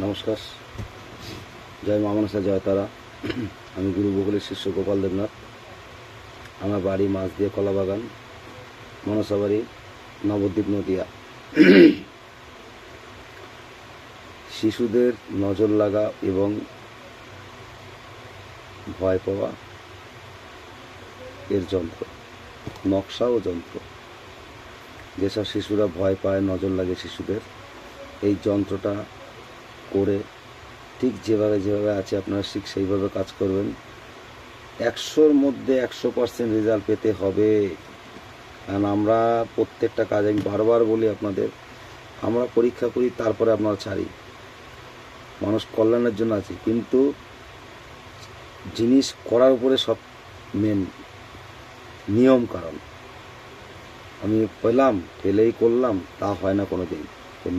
নমস্কার, জয় মা মনসা, জয় তারা। আমি গুরু বকুলের শিষ্য গোপাল দেবনাথ। আমার বাড়ি মাঝদিয়া কলাবাগান, মনসা বাড়ি, নবদ্বীপ, নদিয়া। শিশুদের নজর লাগা এবং ভয় পাওয়া এর যন্ত্র, নকশা ও যন্ত্র। যেসব শিশুরা ভয় পায়, নজর লাগে শিশুদের, এই যন্ত্রটা করে ঠিক যেভাবে আছে আপনারা ঠিক সেইভাবে কাজ করবেন। 100-র মধ্যে 100% রেজাল্ট পেতে হবে। কারণ আমরা প্রত্যেকটা কাজ, আমি বারবার বলি আপনাদের, আমরা পরীক্ষা করি, তারপরে আপনারা ছাড়ি। মানুষ কল্যাণের জন্য আছি, কিন্তু জিনিস করার উপরে সব মেন নিয়ম কারণ। আমি পেলাম, পেলেই করলাম, তা হয় না কোনো দিন।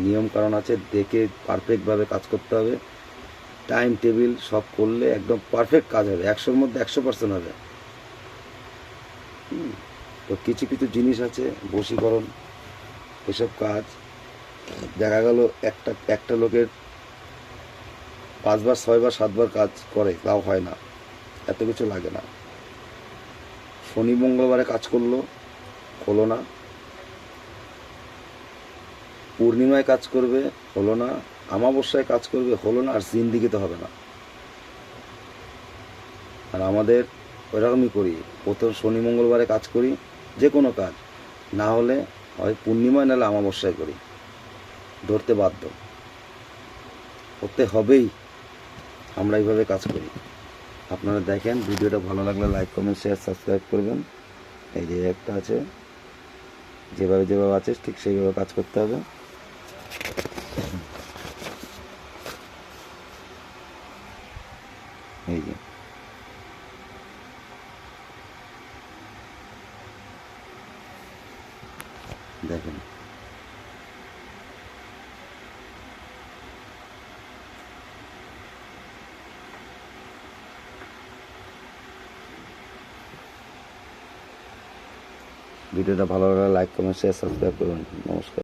নিয়ম কারণ আছে, দেখে পারফেক্টভাবে কাজ করতে হবে। টাইম টেবিল সব করলে একদম পারফেক্ট কাজ হবে, 100-র মধ্যে 100% হবে। তো কিছু কিছু জিনিস আছে, বশীকরণ, এসব কাজ দেখা গেল একটা লোকের 5বার 6বার 7বার কাজ করে, তাও হয় না। এত কিছু লাগে না। শনি মঙ্গলবারে কাজ করলো, হলো না। পূর্ণিমায় কাজ করবে, হলো না। অমাবস্যায় কাজ করবে, হলো না। আর জিন্দিগিতে হবে না। আর আমাদের ওইরকমই করি, প্রথম শনি মঙ্গলবারে কাজ করি, যে কোনো কাজ না হলে হয় পূর্ণিমায়, নাহলে অমাবস্যায় করি। ধরতে বাধ্য, করতে হবেই। আমরা এইভাবে কাজ করি। আপনারা দেখেন, ভিডিওটা ভালো লাগলে লাইক, কমেন্ট, শেয়ার, সাবস্ক্রাইব করবেন। এই যে একটা আছে, যেভাবে আছে ঠিক সেইভাবে কাজ করতে হবে। এই যে দেখেন, ভিডিওটা ভালো লাগলে লাইক, কমেন্ট, শেয়ার, সাবস্ক্রাইব করুন। নমস্কার।